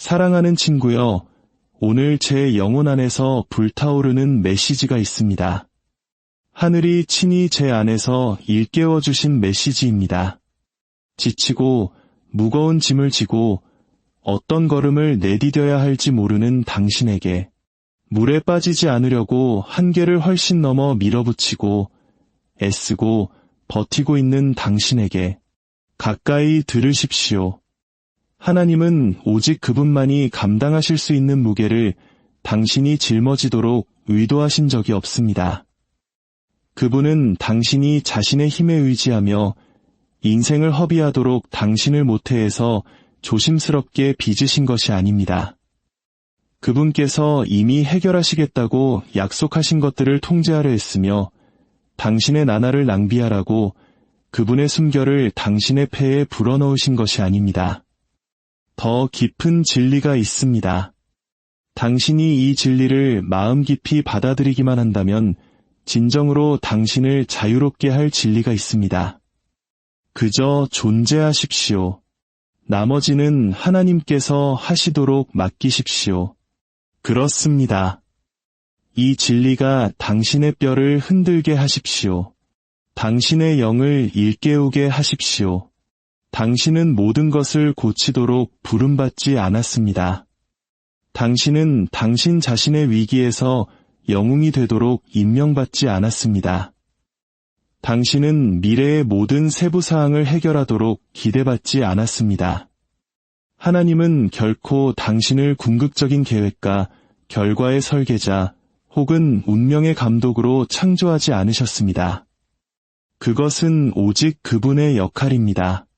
사랑하는 친구여, 오늘 제 영혼 안에서 불타오르는 메시지가 있습니다. 하늘이 친히 제 안에서 일깨워 주신 메시지입니다. 지치고 무거운 짐을 지고 어떤 걸음을 내디뎌야 할지 모르는 당신에게, 물에 빠지지 않으려고 한계를 훨씬 넘어 밀어붙이고 애쓰고 버티고 있는 당신에게 가까이 들으십시오. 하나님은 오직 그분만이 감당하실 수 있는 무게를 당신이 짊어지도록 의도하신 적이 없습니다. 그분은 당신이 자신의 힘에 의지하며 인생을 허비하도록 당신을 모태해서 조심스럽게 빚으신 것이 아닙니다. 그분께서 이미 해결하시겠다고 약속하신 것들을 통제하려 했으며 당신의 나날을 낭비하라고 그분의 숨결을 당신의 폐에 불어넣으신 것이 아닙니다. 더 깊은 진리가 있습니다. 당신이 이 진리를 마음 깊이 받아들이기만 한다면 진정으로 당신을 자유롭게 할 진리가 있습니다. 그저 존재하십시오. 나머지는 하나님께서 하시도록 맡기십시오. 그렇습니다. 이 진리가 당신의 뼈를 흔들게 하십시오. 당신의 영을 일깨우게 하십시오. 당신은 모든 것을 고치도록 부름받지 않았습니다. 당신은 당신 자신의 위기에서 영웅이 되도록 임명받지 않았습니다. 당신은 미래의 모든 세부사항을 해결하도록 기대받지 않았습니다. 하나님은 결코 당신을 궁극적인 계획과 결과의 설계자 혹은 운명의 감독으로 창조하지 않으셨습니다. 그것은 오직 그분의 역할입니다.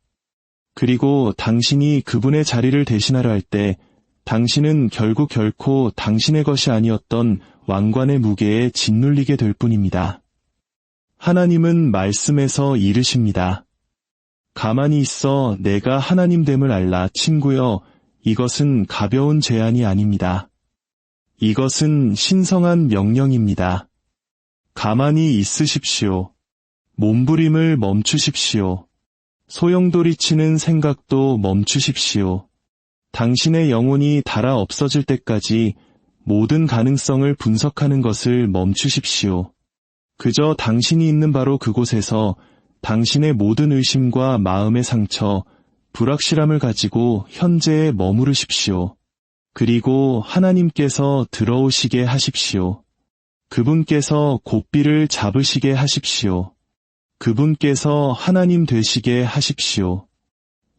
그리고 당신이 그분의 자리를 대신하려 할 때 당신은 결국 결코 당신의 것이 아니었던 왕관의 무게에 짓눌리게 될 뿐입니다. 하나님은 말씀에서 이르십니다. 가만히 있어 내가 하나님됨을 알라 친구여, 이것은 가벼운 제안이 아닙니다. 이것은 신성한 명령입니다. 가만히 있으십시오. 몸부림을 멈추십시오. 소용돌이치는 생각도 멈추십시오. 당신의 영혼이 닳아 없어질 때까지 모든 가능성을 분석하는 것을 멈추십시오. 그저 당신이 있는 바로 그곳에서 당신의 모든 의심과 마음의 상처, 불확실함을 가지고 현재에 머무르십시오. 그리고 하나님께서 들어오시게 하십시오. 그분께서 고삐를 잡으시게 하십시오. 그분께서 하나님 되시게 하십시오.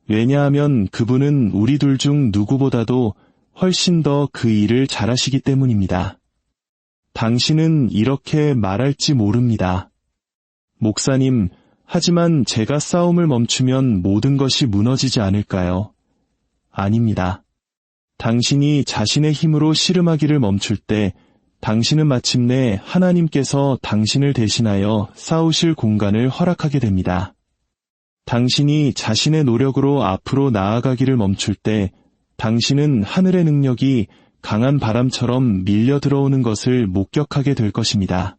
왜냐하면 그분은 우리 둘 중 누구보다도 훨씬 더 그 일을 잘하시기 때문입니다. 당신은 이렇게 말할지 모릅니다. 목사님, 하지만 제가 싸움을 멈추면 모든 것이 무너지지 않을까요? 아닙니다. 당신이 자신의 힘으로 씨름하기를 멈출 때 당신은 마침내 하나님께서 당신을 대신하여 싸우실 공간을 허락하게 됩니다. 당신이 자신의 노력으로 앞으로 나아가기를 멈출 때 당신은 하늘의 능력이 강한 바람처럼 밀려 들어오는 것을 목격하게 될 것입니다.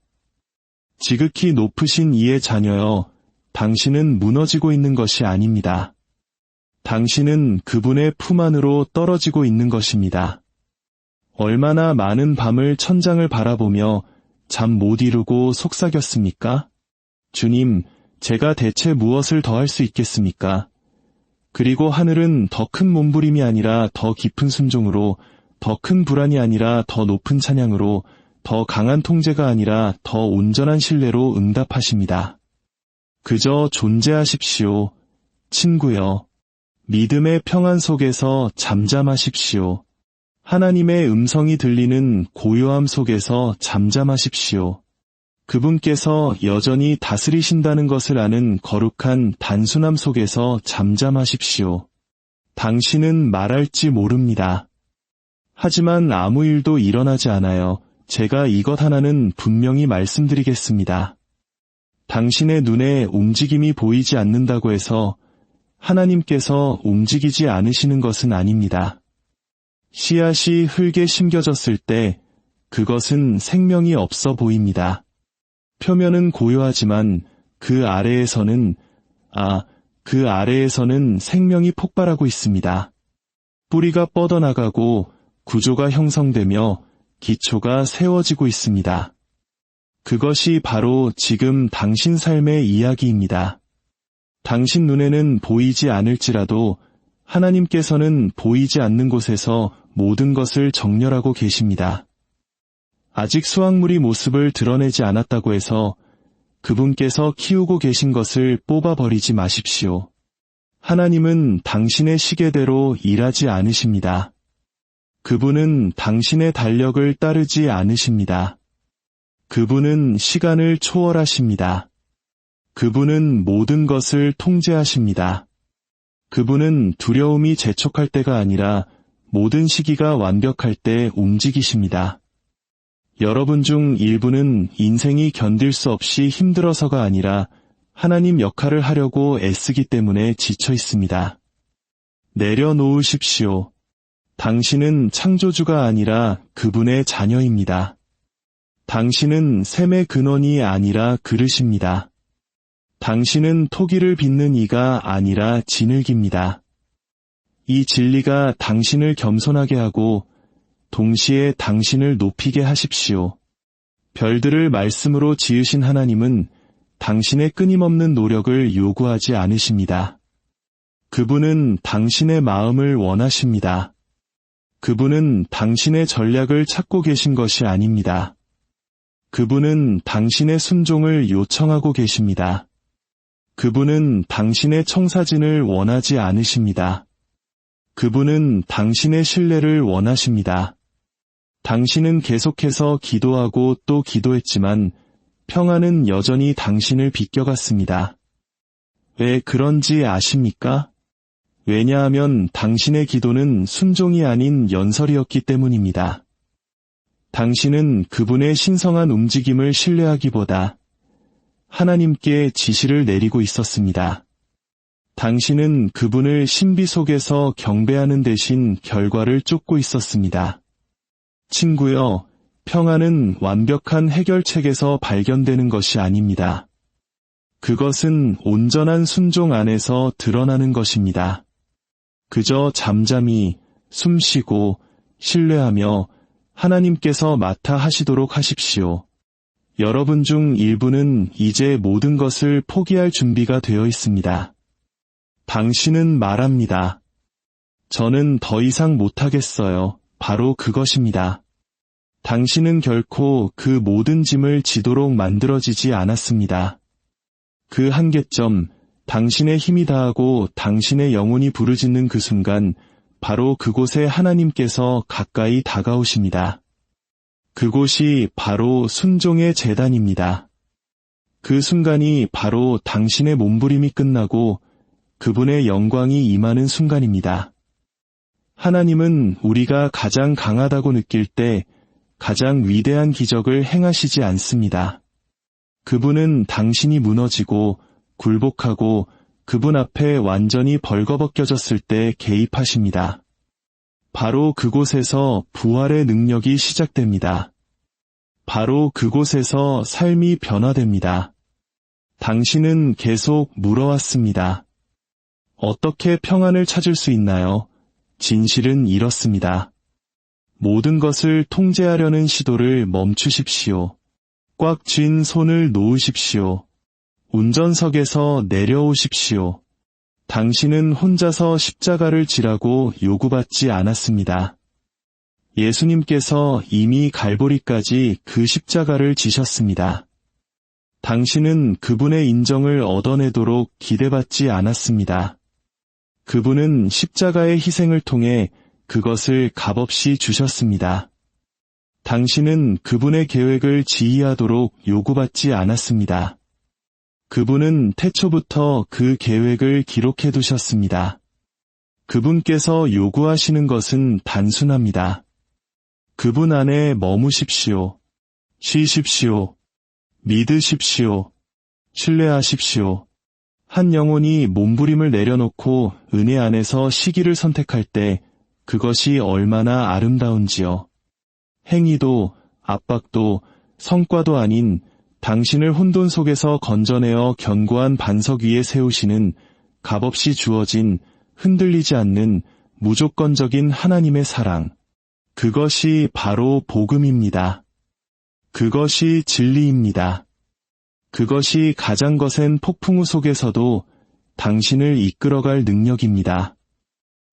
지극히 높으신 이의 자녀여, 당신은 무너지고 있는 것이 아닙니다. 당신은 그분의 품 안으로 떨어지고 있는 것입니다. 얼마나 많은 밤을 천장을 바라보며 잠 못 이루고 속삭였습니까? 주님, 제가 대체 무엇을 더 할 수 있겠습니까? 그리고 하늘은 더 큰 몸부림이 아니라 더 깊은 순종으로, 더 큰 불안이 아니라 더 높은 찬양으로, 더 강한 통제가 아니라 더 온전한 신뢰로 응답하십니다. 그저 존재하십시오. 친구여, 믿음의 평안 속에서 잠잠하십시오. 하나님의 음성이 들리는 고요함 속에서 잠잠하십시오. 그분께서 여전히 다스리신다는 것을 아는 거룩한 단순함 속에서 잠잠하십시오. 당신은 말할지 모릅니다. 하지만 아무 일도 일어나지 않아요. 제가 이것 하나는 분명히 말씀드리겠습니다. 당신의 눈에 움직임이 보이지 않는다고 해서 하나님께서 움직이지 않으시는 것은 아닙니다. 씨앗이 흙에 심겨졌을 때 그것은 생명이 없어 보입니다. 표면은 고요하지만 그 아래에서는 생명이 폭발하고 있습니다. 뿌리가 뻗어나가고 구조가 형성되며 기초가 세워지고 있습니다. 그것이 바로 지금 당신 삶의 이야기입니다. 당신 눈에는 보이지 않을지라도 하나님께서는 보이지 않는 곳에서 모든 것을 정렬하고 계십니다. 아직 수확물이 모습을 드러내지 않았다고 해서 그분께서 키우고 계신 것을 뽑아버리지 마십시오. 하나님은 당신의 시계대로 일하지 않으십니다. 그분은 당신의 달력을 따르지 않으십니다. 그분은 시간을 초월하십니다. 그분은 모든 것을 통제하십니다. 그분은 두려움이 재촉할 때가 아니라 모든 시기가 완벽할 때 움직이십니다. 여러분 중 일부는 인생이 견딜 수 없이 힘들어서가 아니라 하나님 역할을 하려고 애쓰기 때문에 지쳐 있습니다. 내려놓으십시오. 당신은 창조주가 아니라 그분의 자녀입니다. 당신은 샘의 근원이 아니라 그릇입니다. 당신은 토기를 빚는 이가 아니라 진흙입니다. 이 진리가 당신을 겸손하게 하고 동시에 당신을 높이게 하십시오. 별들을 말씀으로 지으신 하나님은 당신의 끊임없는 노력을 요구하지 않으십니다. 그분은 당신의 마음을 원하십니다. 그분은 당신의 전략을 찾고 계신 것이 아닙니다. 그분은 당신의 순종을 요청하고 계십니다. 그분은 당신의 청사진을 원하지 않으십니다. 그분은 당신의 신뢰를 원하십니다. 당신은 계속해서 기도하고 또 기도했지만 평안은 여전히 당신을 비껴갔습니다. 왜 그런지 아십니까? 왜냐하면 당신의 기도는 순종이 아닌 연설이었기 때문입니다. 당신은 그분의 신성한 움직임을 신뢰하기보다 하나님께 지시를 내리고 있었습니다. 당신은 그분을 신비 속에서 경배하는 대신 결과를 쫓고 있었습니다. 친구여, 평안은 완벽한 해결책에서 발견되는 것이 아닙니다. 그것은 온전한 순종 안에서 드러나는 것입니다. 그저 잠잠히 숨쉬고 신뢰하며 하나님께서 맡아 하시도록 하십시오. 여러분 중 일부는 이제 모든 것을 포기할 준비가 되어 있습니다. 당신은 말합니다. 저는 더 이상 못하겠어요. 바로 그것입니다. 당신은 결코 그 모든 짐을 지도록 만들어지지 않았습니다. 그 한계점, 당신의 힘이 다하고 당신의 영혼이 부르짖는 그 순간, 바로 그곳에 하나님께서 가까이 다가오십니다. 그곳이 바로 순종의 제단입니다. 그 순간이 바로 당신의 몸부림이 끝나고 그분의 영광이 임하는 순간입니다. 하나님은 우리가 가장 강하다고 느낄 때 가장 위대한 기적을 행하시지 않습니다. 그분은 당신이 무너지고 굴복하고 그분 앞에 완전히 벌거벗겨졌을 때 개입하십니다. 바로 그곳에서 부활의 능력이 시작됩니다. 바로 그곳에서 삶이 변화됩니다. 당신은 계속 물어왔습니다. 어떻게 평안을 찾을 수 있나요? 진실은 이렇습니다. 모든 것을 통제하려는 시도를 멈추십시오. 꽉 쥔 손을 놓으십시오. 운전석에서 내려오십시오. 당신은 혼자서 십자가를 지라고 요구받지 않았습니다. 예수님께서 이미 갈보리까지 그 십자가를 지셨습니다. 당신은 그분의 인정을 얻어내도록 기대받지 않았습니다. 그분은 십자가의 희생을 통해 그것을 값없이 주셨습니다. 당신은 그분의 계획을 지휘하도록 요구받지 않았습니다. 그분은 태초부터 그 계획을 기록해 두셨습니다. 그분께서 요구하시는 것은 단순합니다. 그분 안에 머무십시오. 쉬십시오. 믿으십시오. 신뢰하십시오. 한 영혼이 몸부림을 내려놓고 은혜 안에서 시기를 선택할 때 그것이 얼마나 아름다운지요. 행위도 압박도 성과도 아닌 당신을 혼돈 속에서 건져내어 견고한 반석 위에 세우시는 값없이 주어진 흔들리지 않는 무조건적인 하나님의 사랑. 그것이 바로 복음입니다. 그것이 진리입니다. 그것이 가장 거센 폭풍우 속에서도 당신을 이끌어갈 능력입니다.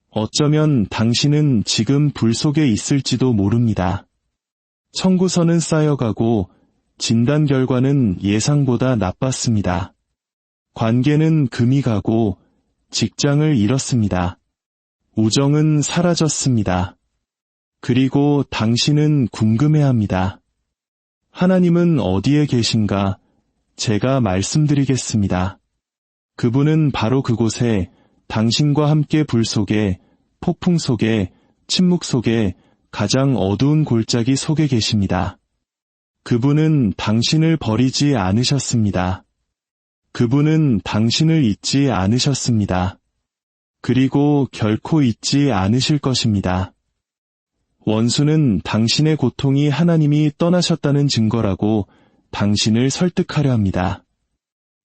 어쩌면 당신은 지금 불 속에 있을지도 모릅니다. 청구서는 쌓여가고 진단 결과는 예상보다 나빴습니다. 관계는 금이 가고 직장을 잃었습니다. 우정은 사라졌습니다. 그리고 당신은 궁금해합니다. 하나님은 어디에 계신가? 제가 말씀드리겠습니다. 그분은 바로 그곳에 당신과 함께 불 속에, 폭풍 속에, 침묵 속에, 가장 어두운 골짜기 속에 계십니다. 그분은 당신을 버리지 않으셨습니다. 그분은 당신을 잊지 않으셨습니다. 그리고 결코 잊지 않으실 것입니다. 원수는 당신의 고통이 하나님이 떠나셨다는 증거라고 당신을 설득하려 합니다.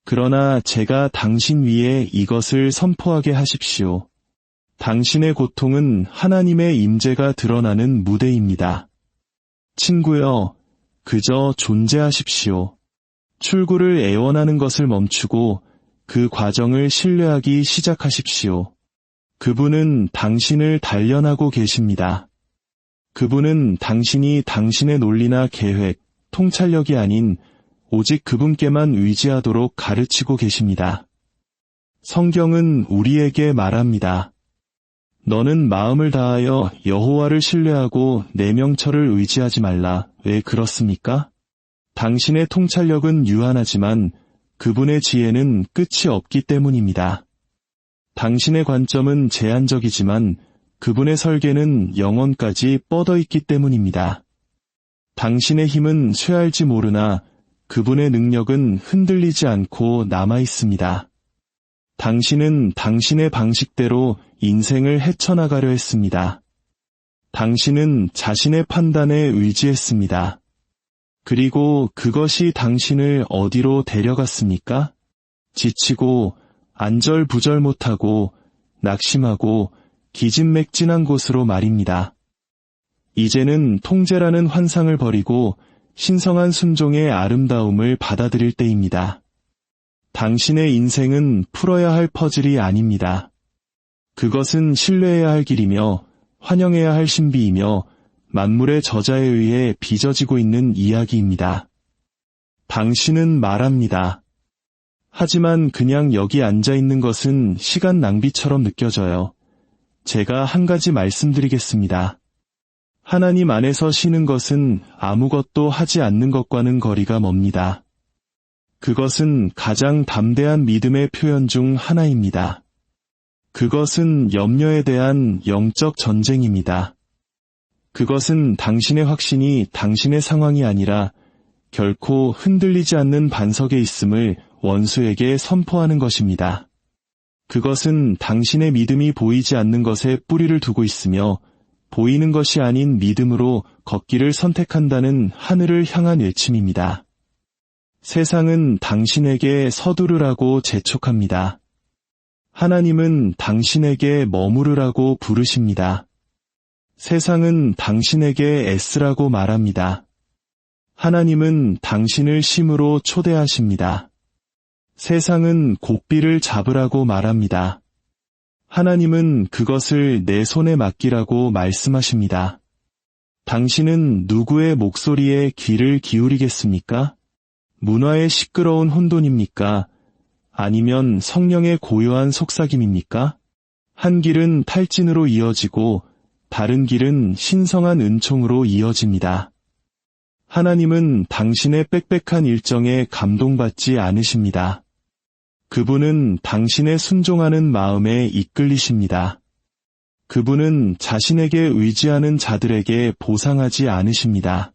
그러나 제가 당신 위에 이것을 선포하게 하십시오. 당신의 고통은 하나님의 임재가 드러나는 무대입니다. 친구여, 그저 존재하십시오. 출구를 애원하는 것을 멈추고 그 과정을 신뢰하기 시작하십시오. 그분은 당신을 단련하고 계십니다. 그분은 당신이 당신의 논리나 계획, 통찰력이 아닌 오직 그분께만 의지하도록 가르치고 계십니다. 성경은 우리에게 말합니다. 너는 마음을 다하여 여호와를 신뢰하고 내 명철을 의지하지 말라. 왜 그렇습니까? 당신의 통찰력은 유한하지만 그분의 지혜는 끝이 없기 때문입니다. 당신의 관점은 제한적이지만 그분의 설계는 영원까지 뻗어 있기 때문입니다. 당신의 힘은 쇠할지 모르나 그분의 능력은 흔들리지 않고 남아 있습니다. 당신은 당신의 방식대로 인생을 헤쳐나가려 했습니다. 당신은 자신의 판단에 의지했습니다. 그리고 그것이 당신을 어디로 데려갔습니까? 지치고 안절부절 못하고 낙심하고 기진맥진한 곳으로 말입니다. 이제는 통제라는 환상을 버리고 신성한 순종의 아름다움을 받아들일 때입니다. 당신의 인생은 풀어야 할 퍼즐이 아닙니다. 그것은 신뢰해야 할 길이며 환영해야 할 신비이며 만물의 저자에 의해 빚어지고 있는 이야기입니다. 당신은 말합니다. 하지만 그냥 여기 앉아 있는 것은 시간 낭비처럼 느껴져요. 제가 한 가지 말씀드리겠습니다. 하나님 안에서 쉬는 것은 아무것도 하지 않는 것과는 거리가 멉니다. 그것은 가장 담대한 믿음의 표현 중 하나입니다. 그것은 염려에 대한 영적 전쟁입니다. 그것은 당신의 확신이 당신의 상황이 아니라 결코 흔들리지 않는 반석에 있음을 원수에게 선포하는 것입니다. 그것은 당신의 믿음이 보이지 않는 것에 뿌리를 두고 있으며 보이는 것이 아닌 믿음으로 걷기를 선택한다는 하늘을 향한 외침입니다. 세상은 당신에게 서두르라고 재촉합니다. 하나님은 당신에게 머무르라고 부르십니다. 세상은 당신에게 애쓰라고 말합니다. 하나님은 당신을 심으로 초대하십니다. 세상은 고삐를 잡으라고 말합니다. 하나님은 그것을 내 손에 맡기라고 말씀하십니다. 당신은 누구의 목소리에 귀를 기울이겠습니까? 문화의 시끄러운 혼돈입니까? 아니면 성령의 고요한 속삭임입니까? 한 길은 탈진으로 이어지고 다른 길은 신성한 은총으로 이어집니다. 하나님은 당신의 빽빽한 일정에 감동받지 않으십니다. 그분은 당신의 순종하는 마음에 이끌리십니다. 그분은 자신에게 의지하는 자들에게 보상하지 않으십니다.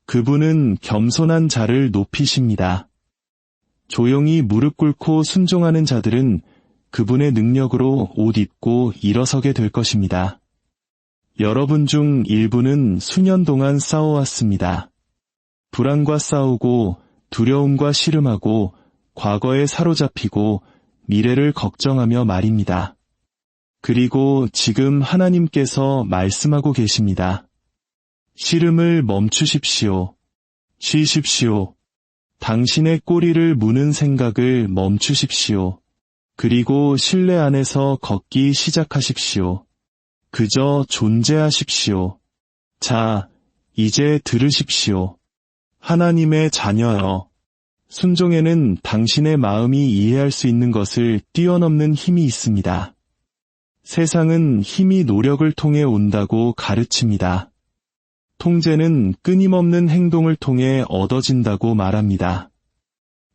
그분은 겸손한 자를 높이십니다. 조용히 무릎 꿇고 순종하는 자들은 그분의 능력으로 옷 입고 일어서게 될 것입니다. 여러분 중 일부는 수년 동안 싸워왔습니다. 불안과 싸우고 두려움과 씨름하고 과거에 사로잡히고 미래를 걱정하며 말입니다. 그리고 지금 하나님께서 말씀하고 계십니다. 씨름을 멈추십시오. 쉬십시오. 당신의 꼬리를 무는 생각을 멈추십시오. 그리고 실내 안에서 걷기 시작하십시오. 그저 존재하십시오. 자, 이제 들으십시오. 하나님의 자녀여. 순종에는 당신의 마음이 이해할 수 있는 것을 뛰어넘는 힘이 있습니다. 세상은 힘이 노력을 통해 온다고 가르칩니다. 통제는 끊임없는 행동을 통해 얻어진다고 말합니다.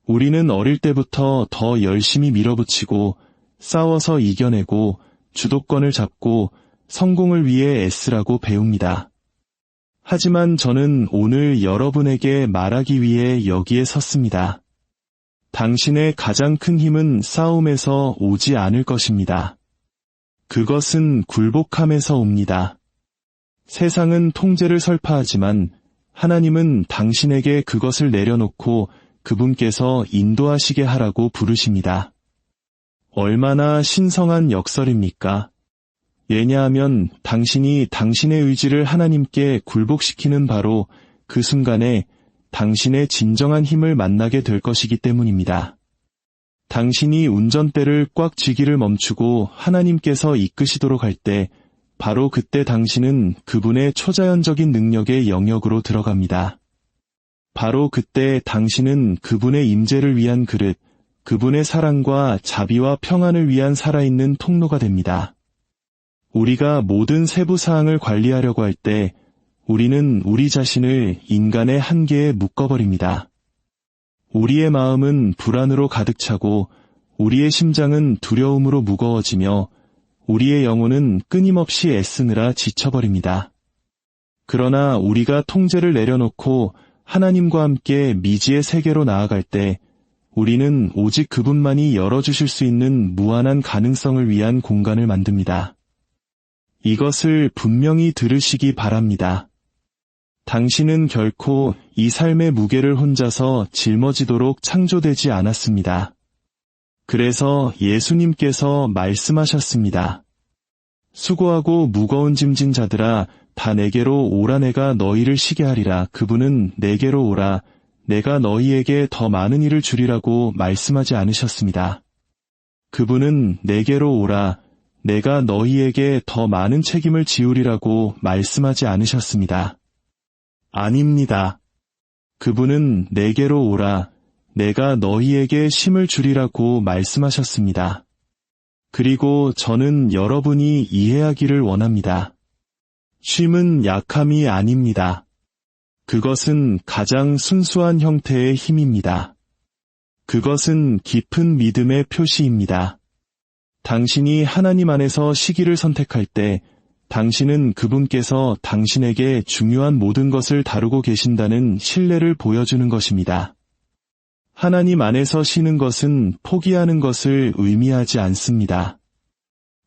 우리는 어릴 때부터 더 열심히 밀어붙이고 싸워서 이겨내고 주도권을 잡고 성공을 위해 애쓰라고 배웁니다. 하지만 저는 오늘 여러분에게 말하기 위해 여기에 섰습니다. 당신의 가장 큰 힘은 싸움에서 오지 않을 것입니다. 그것은 굴복함에서 옵니다. 세상은 통제를 설파하지만 하나님은 당신에게 그것을 내려놓고 그분께서 인도하시게 하라고 부르십니다. 얼마나 신성한 역설입니까? 왜냐하면 당신이 당신의 의지를 하나님께 굴복시키는 바로 그 순간에 당신의 진정한 힘을 만나게 될 것이기 때문입니다. 당신이 운전대를 꽉 쥐기를 멈추고 하나님께서 이끄시도록 할 때 바로 그때 당신은 그분의 초자연적인 능력의 영역으로 들어갑니다. 바로 그때 당신은 그분의 임재를 위한 그릇, 그분의 사랑과 자비와 평안을 위한 살아있는 통로가 됩니다. 우리가 모든 세부 사항을 관리하려고 할 때 우리는 우리 자신을 인간의 한계에 묶어버립니다. 우리의 마음은 불안으로 가득 차고 우리의 심장은 두려움으로 무거워지며 우리의 영혼은 끊임없이 애쓰느라 지쳐버립니다. 그러나 우리가 통제를 내려놓고 하나님과 함께 미지의 세계로 나아갈 때 우리는 오직 그분만이 열어주실 수 있는 무한한 가능성을 위한 공간을 만듭니다. 이것을 분명히 들으시기 바랍니다. 당신은 결코 이 삶의 무게를 혼자서 짊어지도록 창조되지 않았습니다. 그래서 예수님께서 말씀하셨습니다. 수고하고 무거운 짐진 자들아 다 내게로 오라 내가 너희를 쉬게 하리라. 그분은 내게로 오라 내가 너희에게 더 많은 일을 주리라고 말씀하지 않으셨습니다. 그분은 내게로 오라 내가 너희에게 더 많은 책임을 지우리라고 말씀하지 않으셨습니다. 아닙니다. 그분은 내게로 오라 내가 너희에게 쉼을 주리라고 말씀하셨습니다. 그리고 저는 여러분이 이해하기를 원합니다. 쉼은 약함이 아닙니다. 그것은 가장 순수한 형태의 힘입니다. 그것은 깊은 믿음의 표시입니다. 당신이 하나님 안에서 쉬기를 선택할 때 당신은 그분께서 당신에게 중요한 모든 것을 다루고 계신다는 신뢰를 보여주는 것입니다. 하나님 안에서 쉬는 것은 포기하는 것을 의미하지 않습니다.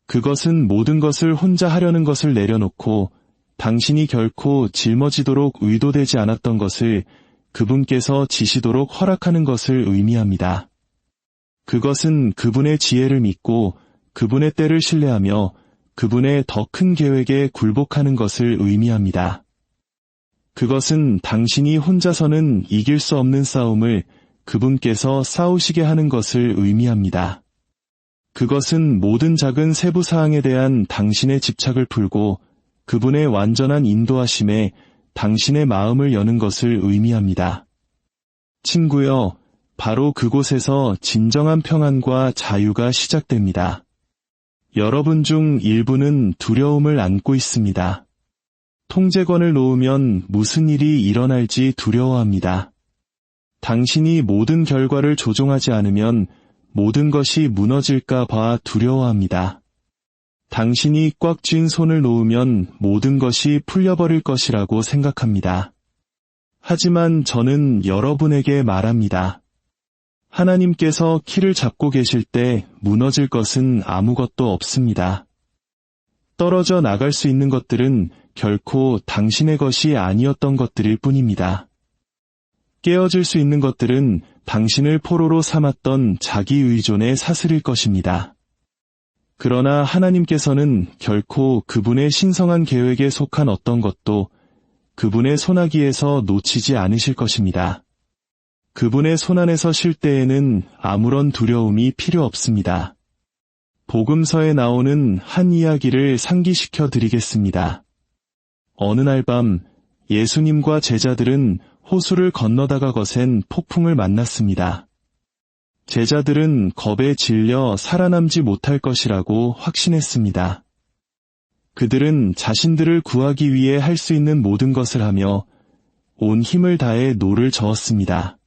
그것은 모든 것을 혼자 하려는 것을 내려놓고 당신이 결코 짊어지도록 의도되지 않았던 것을 그분께서 지시도록 허락하는 것을 의미합니다. 그것은 그분의 지혜를 믿고 그분의 때를 신뢰하며 그분의 더 큰 계획에 굴복하는 것을 의미합니다. 그것은 당신이 혼자서는 이길 수 없는 싸움을 그분께서 싸우시게 하는 것을 의미합니다. 그것은 모든 작은 세부 사항에 대한 당신의 집착을 풀고 그분의 완전한 인도하심에 당신의 마음을 여는 것을 의미합니다. 친구여, 바로 그곳에서 진정한 평안과 자유가 시작됩니다. 여러분 중 일부는 두려움을 안고 있습니다. 통제권을 놓으면 무슨 일이 일어날지 두려워합니다. 당신이 모든 결과를 조종하지 않으면 모든 것이 무너질까 봐 두려워합니다. 당신이 꽉 쥔 손을 놓으면 모든 것이 풀려버릴 것이라고 생각합니다. 하지만 저는 여러분에게 말합니다. 하나님께서 키를 잡고 계실 때 무너질 것은 아무것도 없습니다. 떨어져 나갈 수 있는 것들은 결코 당신의 것이 아니었던 것들일 뿐입니다. 깨어질 수 있는 것들은 당신을 포로로 삼았던 자기 의존의 사슬일 것입니다. 그러나 하나님께서는 결코 그분의 신성한 계획에 속한 어떤 것도 그분의 손아귀에서 놓치지 않으실 것입니다. 그분의 손안에서 쉴 때에는 아무런 두려움이 필요 없습니다. 복음서에 나오는 한 이야기를 상기시켜 드리겠습니다. 어느 날 밤 예수님과 제자들은 호수를 건너다가 거센 폭풍을 만났습니다. 제자들은 겁에 질려 살아남지 못할 것이라고 확신했습니다. 그들은 자신들을 구하기 위해 할 수 있는 모든 것을 하며 온 힘을 다해 노를 저었습니다.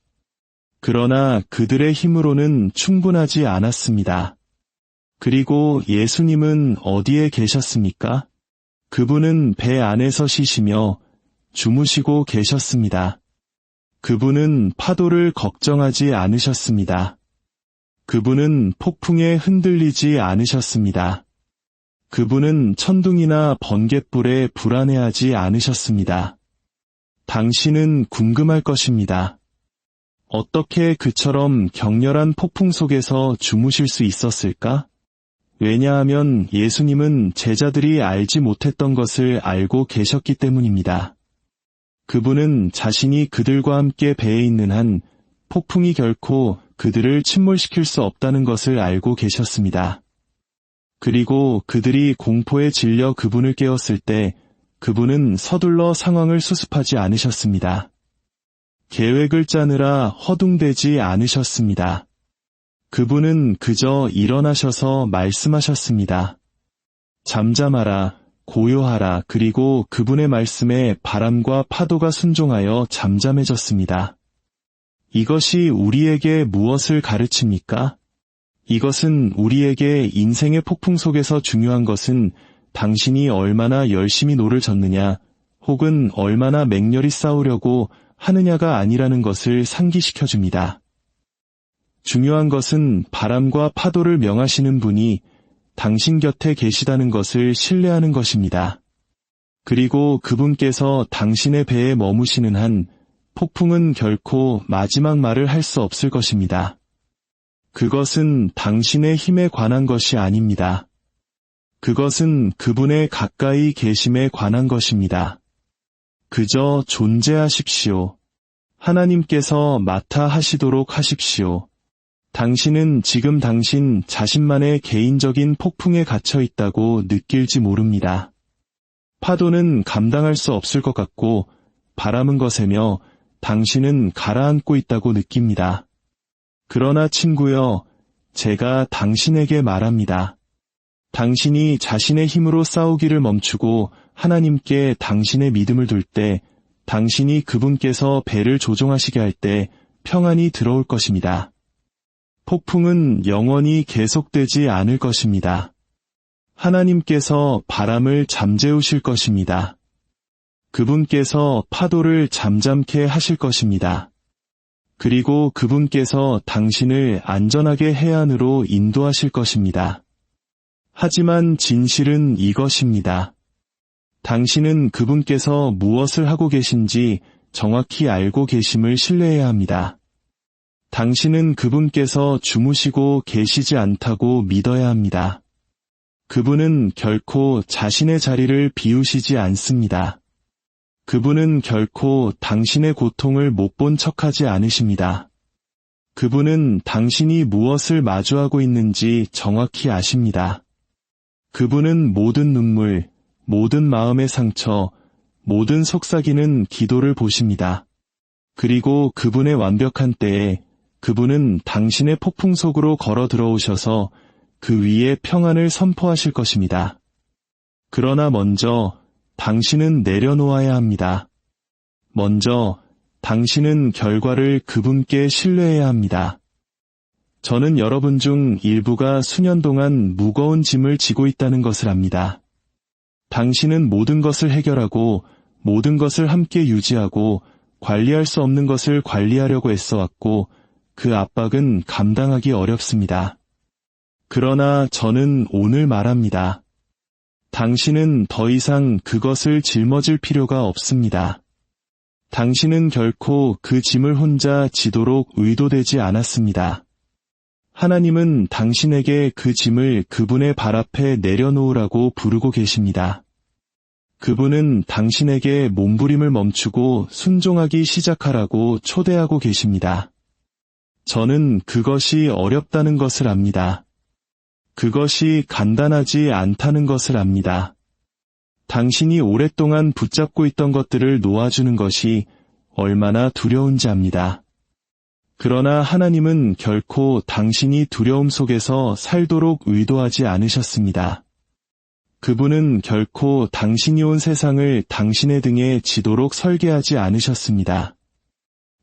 그러나 그들의 힘으로는 충분하지 않았습니다. 그리고 예수님은 어디에 계셨습니까? 그분은 배 안에서 쉬시며 주무시고 계셨습니다. 그분은 파도를 걱정하지 않으셨습니다. 그분은 폭풍에 흔들리지 않으셨습니다. 그분은 천둥이나 번갯불에 불안해하지 않으셨습니다. 당신은 궁금할 것입니다. 어떻게 그처럼 격렬한 폭풍 속에서 주무실 수 있었을까? 왜냐하면 예수님은 제자들이 알지 못했던 것을 알고 계셨기 때문입니다. 그분은 자신이 그들과 함께 배에 있는 한 폭풍이 결코 그들을 침몰시킬 수 없다는 것을 알고 계셨습니다. 그리고 그들이 공포에 질려 그분을 깨웠을 때 그분은 서둘러 상황을 수습하지 않으셨습니다. 계획을 짜느라 허둥대지 않으셨습니다. 그분은 그저 일어나셔서 말씀하셨습니다. 잠잠하라, 고요하라. 그리고 그분의 말씀에 바람과 파도가 순종하여 잠잠해졌습니다. 이것이 우리에게 무엇을 가르칩니까? 이것은 우리에게 인생의 폭풍 속에서 중요한 것은 당신이 얼마나 열심히 노를 젓느냐 혹은 얼마나 맹렬히 싸우려고 하느냐가 아니라는 것을 상기시켜줍니다. 중요한 것은 바람과 파도를 명하시는 분이 당신 곁에 계시다는 것을 신뢰하는 것입니다. 그리고 그분께서 당신의 배에 머무시는 한 폭풍은 결코 마지막 말을 할 수 없을 것입니다. 그것은 당신의 힘에 관한 것이 아닙니다. 그것은 그분의 가까이 계심에 관한 것입니다. 그저 존재하십시오. 하나님께서 맡아 하시도록 하십시오. 당신은 지금 당신 자신만의 개인적인 폭풍에 갇혀 있다고 느낄지 모릅니다. 파도는 감당할 수 없을 것 같고 바람은 거세며 당신은 가라앉고 있다고 느낍니다. 그러나 친구여, 제가 당신에게 말합니다. 당신이 자신의 힘으로 싸우기를 멈추고 하나님께 당신의 믿음을 둘 때, 당신이 그분께서 배를 조종하시게 할 때 평안이 들어올 것입니다. 폭풍은 영원히 계속되지 않을 것입니다. 하나님께서 바람을 잠재우실 것입니다. 그분께서 파도를 잠잠케 하실 것입니다. 그리고 그분께서 당신을 안전하게 해안으로 인도하실 것입니다. 하지만 진실은 이것입니다. 당신은 그분께서 무엇을 하고 계신지 정확히 알고 계심을 신뢰해야 합니다. 당신은 그분께서 주무시고 계시지 않다고 믿어야 합니다. 그분은 결코 자신의 자리를 비우시지 않습니다. 그분은 결코 당신의 고통을 못 본 척하지 않으십니다. 그분은 당신이 무엇을 마주하고 있는지 정확히 아십니다. 그분은 모든 눈물, 모든 마음의 상처, 모든 속삭이는 기도를 보십니다. 그리고 그분의 완벽한 때에 그분은 당신의 폭풍 속으로 걸어 들어오셔서 그 위에 평안을 선포하실 것입니다. 그러나 먼저 당신은 내려놓아야 합니다. 먼저 당신은 결과를 그분께 신뢰해야 합니다. 저는 여러분 중 일부가 수년 동안 무거운 짐을 지고 있다는 것을 압니다. 당신은 모든 것을 해결하고 모든 것을 함께 유지하고 관리할 수 없는 것을 관리하려고 애써왔고 그 압박은 감당하기 어렵습니다. 그러나 저는 오늘 말합니다. 당신은 더 이상 그것을 짊어질 필요가 없습니다. 당신은 결코 그 짐을 혼자 지도록 의도되지 않았습니다. 하나님은 당신에게 그 짐을 그분의 발 앞에 내려놓으라고 부르고 계십니다. 그분은 당신에게 몸부림을 멈추고 순종하기 시작하라고 초대하고 계십니다. 저는 그것이 어렵다는 것을 압니다. 그것이 간단하지 않다는 것을 압니다. 당신이 오랫동안 붙잡고 있던 것들을 놓아주는 것이 얼마나 두려운지 압니다. 그러나 하나님은 결코 당신이 두려움 속에서 살도록 의도하지 않으셨습니다. 그분은 결코 당신이 온 세상을 당신의 등에 지도록 설계하지 않으셨습니다.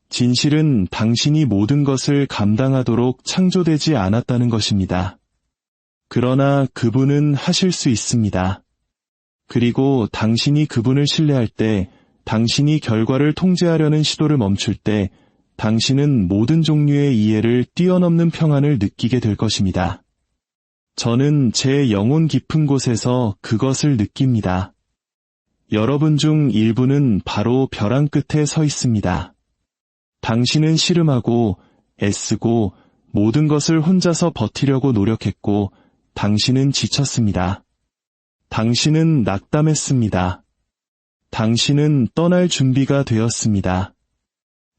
진실은 당신이 모든 것을 감당하도록 창조되지 않았다는 것입니다. 그러나 그분은 하실 수 있습니다. 그리고 당신이 그분을 신뢰할 때, 당신이 결과를 통제하려는 시도를 멈출 때, 당신은 모든 종류의 이해를 뛰어넘는 평안을 느끼게 될 것입니다. 저는 제 영혼 깊은 곳에서 그것을 느낍니다. 여러분 중 일부는 바로 벼랑 끝에 서 있습니다. 당신은 씨름하고 애쓰고 모든 것을 혼자서 버티려고 노력했고 당신은 지쳤습니다. 당신은 낙담했습니다. 당신은 떠날 준비가 되었습니다.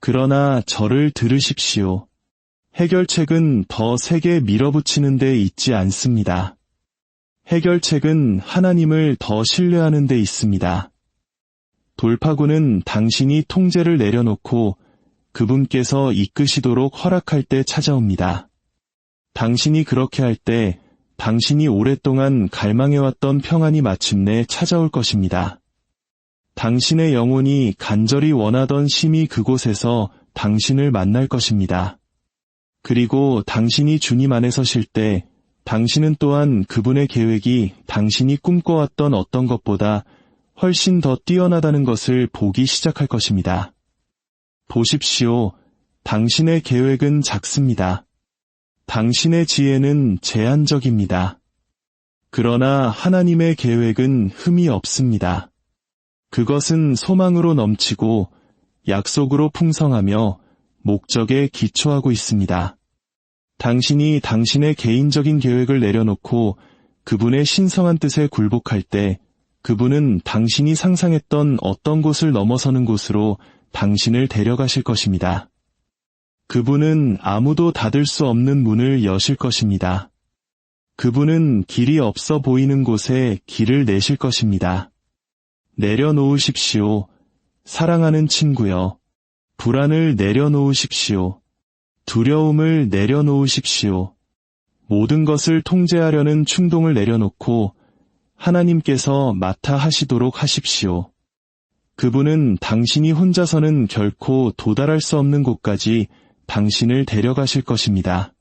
그러나 저를 들으십시오. 해결책은 더 세게 밀어붙이는 데 있지 않습니다. 해결책은 하나님을 더 신뢰하는 데 있습니다. 돌파구는 당신이 통제를 내려놓고 그분께서 이끄시도록 허락할 때 찾아옵니다. 당신이 그렇게 할 때 당신이 오랫동안 갈망해왔던 평안이 마침내 찾아올 것입니다. 당신의 영혼이 간절히 원하던 심히 그곳에서 당신을 만날 것입니다. 그리고 당신이 주님 안에 서실 때 당신은 또한 그분의 계획이 당신이 꿈꿔왔던 어떤 것보다 훨씬 더 뛰어나다는 것을 보기 시작할 것입니다. 보십시오. 당신의 계획은 작습니다. 당신의 지혜는 제한적입니다. 그러나 하나님의 계획은 흠이 없습니다. 그것은 소망으로 넘치고 약속으로 풍성하며 목적에 기초하고 있습니다. 당신이 당신의 개인적인 계획을 내려놓고 그분의 신성한 뜻에 굴복할 때 그분은 당신이 상상했던 어떤 곳을 넘어서는 곳으로 당신을 데려가실 것입니다. 그분은 아무도 닫을 수 없는 문을 여실 것입니다. 그분은 길이 없어 보이는 곳에 길을 내실 것입니다. 내려놓으십시오. 사랑하는 친구여. 불안을 내려놓으십시오. 두려움을 내려놓으십시오. 모든 것을 통제하려는 충동을 내려놓고 하나님께서 맡아 하시도록 하십시오. 그분은 당신이 혼자서는 결코 도달할 수 없는 곳까지 당신을 데려가실 것입니다.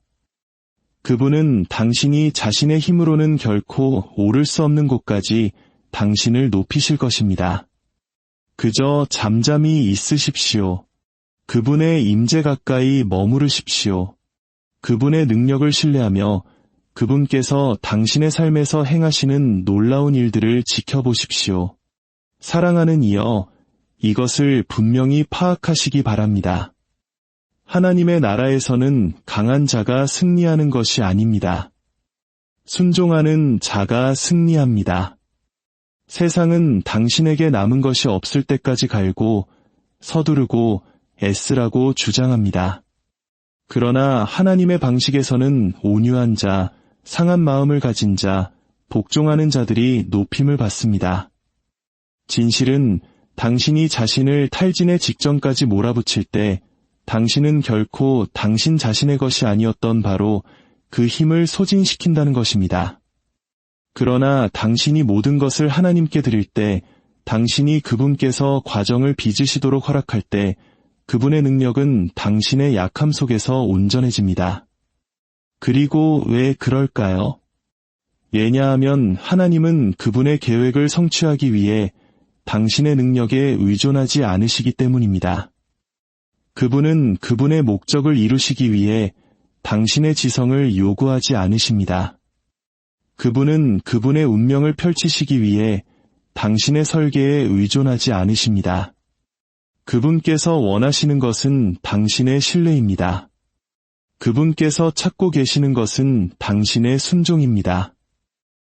그분은 당신이 자신의 힘으로는 결코 오를 수 없는 곳까지 당신을 높이실 것입니다. 그저 잠잠히 있으십시오. 그분의 임재 가까이 머무르십시오. 그분의 능력을 신뢰하며 그분께서 당신의 삶에서 행하시는 놀라운 일들을 지켜보십시오. 사랑하는 이여, 이것을 분명히 파악하시기 바랍니다. 하나님의 나라에서는 강한 자가 승리하는 것이 아닙니다. 순종하는 자가 승리합니다. 세상은 당신에게 남은 것이 없을 때까지 갈고 서두르고 애쓰라고 주장합니다. 그러나 하나님의 방식에서는 온유한 자, 상한 마음을 가진 자, 복종하는 자들이 높임을 받습니다. 진실은 당신이 자신을 탈진의 직전까지 몰아붙일 때 당신은 결코 당신 자신의 것이 아니었던 바로 그 힘을 소진시킨다는 것입니다. 그러나 당신이 모든 것을 하나님께 드릴 때 당신이 그분께서 과정을 빚으시도록 허락할 때 그분의 능력은 당신의 약함 속에서 온전해집니다. 그리고 왜 그럴까요? 왜냐하면 하나님은 그분의 계획을 성취하기 위해 당신의 능력에 의존하지 않으시기 때문입니다. 그분은 그분의 목적을 이루시기 위해 당신의 지성을 요구하지 않으십니다. 그분은 그분의 운명을 펼치시기 위해 당신의 설계에 의존하지 않으십니다. 그분께서 원하시는 것은 당신의 신뢰입니다. 그분께서 찾고 계시는 것은 당신의 순종입니다.